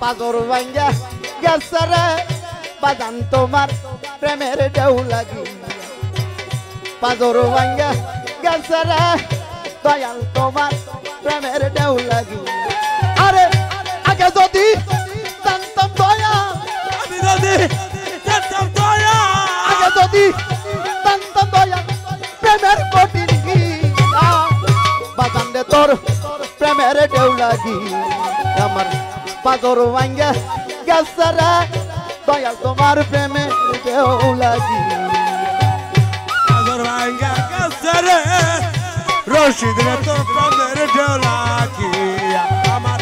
পাজর ভাঙ্গা গেছে রে বাজান তোমার প্রেমের ঢেউ লাগি পাজর ভাঙ্গা গেছে রে দয়াল তোমার প্রেমের ঢেউ লাগি আরে আগে যদি জানতাম দয়া আমি যদি জানতাম দয়া আগে যদি জানতাম দয়া প্রেমের কঠিন বাজান রে তোর প্রেমের ঢেউ লাগি আমার পাজর ভাঙ্গা গেছে রে দয়াল তোমার প্রেমের ঢেউ লাগি পাজর ভাঙ্গা গেছে রে রশিদ রে তোর প্রেমের ঢেউ লাগি আমার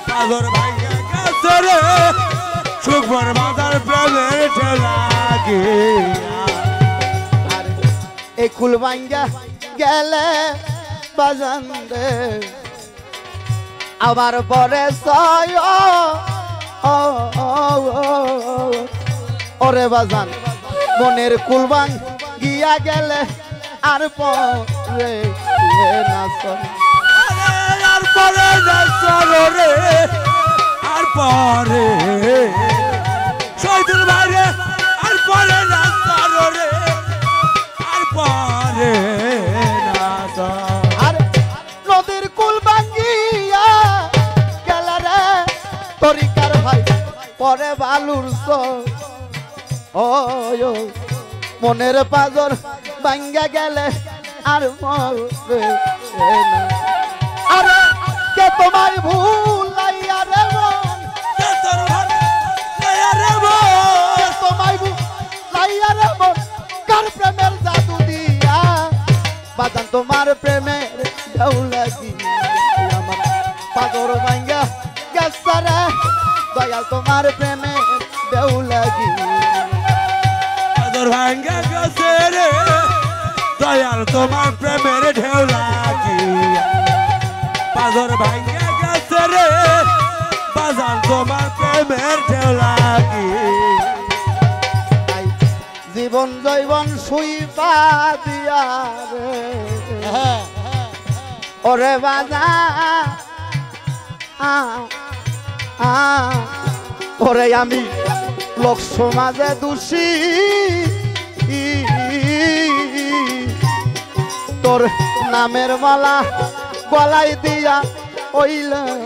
পাজর ভাঙ্গা গেছে রে সুখবর বাজার প্রেমের ঢেউ লাগি আর এই কুল ভাঙ্গা গেলে বাজান রে আবার পরে সয় ওরে বাজান মনের কুলবাং গিয়া গেলে আর পরে নাচন আর পরে নাচন রে আর পরে শহীদুল ভাইরে আর পরে নাচন রে আর পরে নাচন আর নদীর কুল ভাঙ্গিয়া গেলে রে তরিকার ভাই পরে বালুর ও মনের পাজর ভাঙ্গা গেলে আর মরবে না আরে কে তোমায় ভুলাইয়া রে মন কে তোমায় ভুলাইয়া রে মন কার প্রেমের জাদু দিয়া বাজান তোমার প্রেমের ঢেউ লাগি আমার পাজর ভাঙ্গা গেছে রে দয়াল তোমার প্রেমের ঢেউ লাগি পাজর ভাঙ্গা গেছে রে দয়াল তোমার প্রেমের ঢেউ লাগি পাজর ভাঙ্গা গেছে রে বাজান তোমার প্রেমের ঢেউ লাগি জীবন জৈবন সুইপা দিয়া রে ওরে বাজা ওরে আমি লোক সমাজে দোষী তোর নামের মালা গলায় দিয়া ওইলাম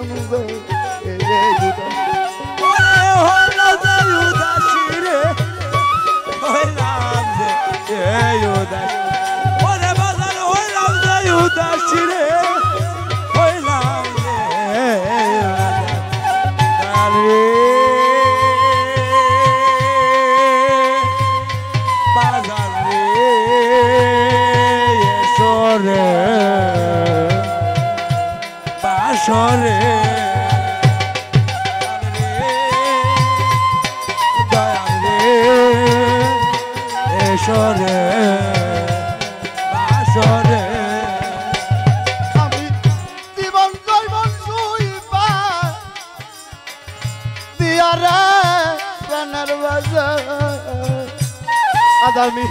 বাসরে এসরে বাসরে আমি জীবন জৈবন সুইপা দিয়া রে প্রাণের বাজার আজ আমি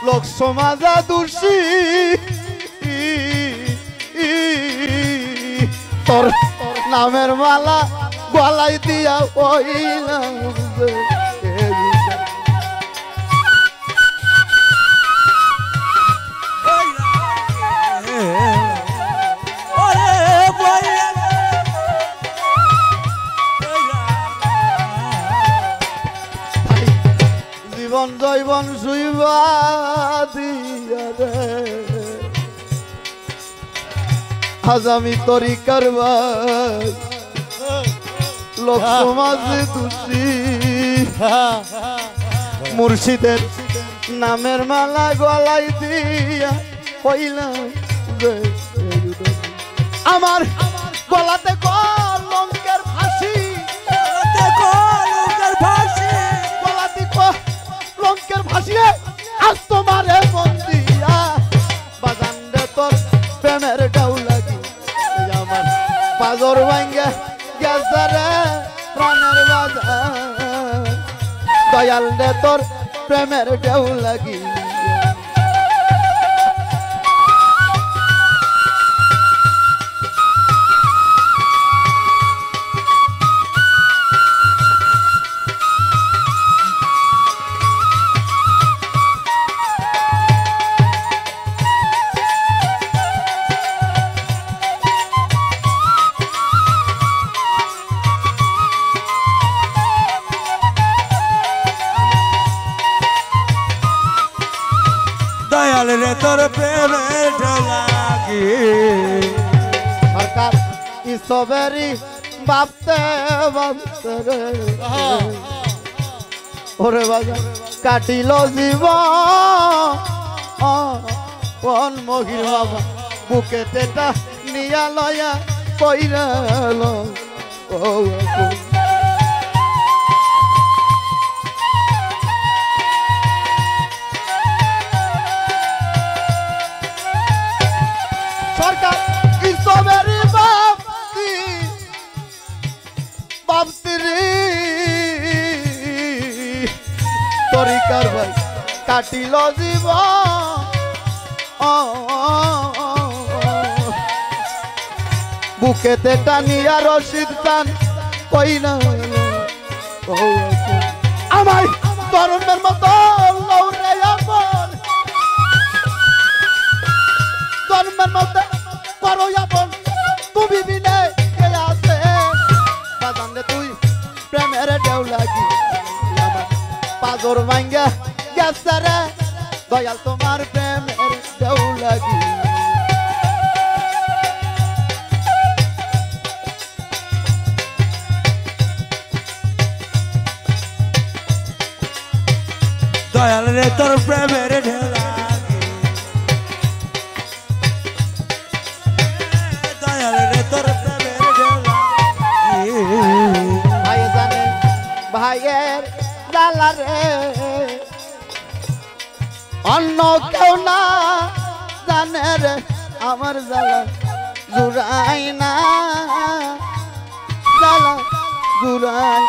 লোক সমাজে দোষী তোর নামের মালা গলায় দিয়া ওইলাম জীবন জৈবন সুইবা দিয়া রে আজ আমি তরিকার ভাই লোক সমাজে দোষী মুর্শিদের নামের মালা গলায় দিয়া কইলাম আমার গলাতে কলঙ্কের ফাঁসি গলাতে কলঙ্কের ফাঁসি আজ তোমারে বন্দিয়া বাজান রে তোর প্রেমের ঢেউ লাগি আমার পাজর ভাঙ্গা গেছে রে প্রাণের বাজার দয়াল রে তোর প্রেমের ঢেউ লাগি তোর প্রেমের ঢেউ লাগি সরকার ইসবেরি ভাবতে ভাবতে রে ওরে বাজা কাটিল জীবন মহির বাবা বুকে তেটা নিয়া লয়া কইরাল ও সরকার ইসবেরি ভাবতি রে তরিকার ভাই কাটিল জীবন বুকেতে টানিয়া রশিদ টান কইনা আমায় তরুণের মতো লৌরে আপন তরুণের মতো করো আপন তুমি বিনে কে আছে বাজান তুই প্রেমের ঢেউ লাগি পাগর ভাঙ্গা গেছে রে দয়াল তোমার প্রেমের ঢেউ লাগি দয়াল রে তোর প্রেমের ঢেউ লাগি দয়াল রে তোর প্রেমের ঢেউ লাগি ভাই জানে ভাইয়ের জ্বালা রে অন্য কেউ না জানে রে আমার জ্বালা জুড়াই না জ্বালা জুড়াই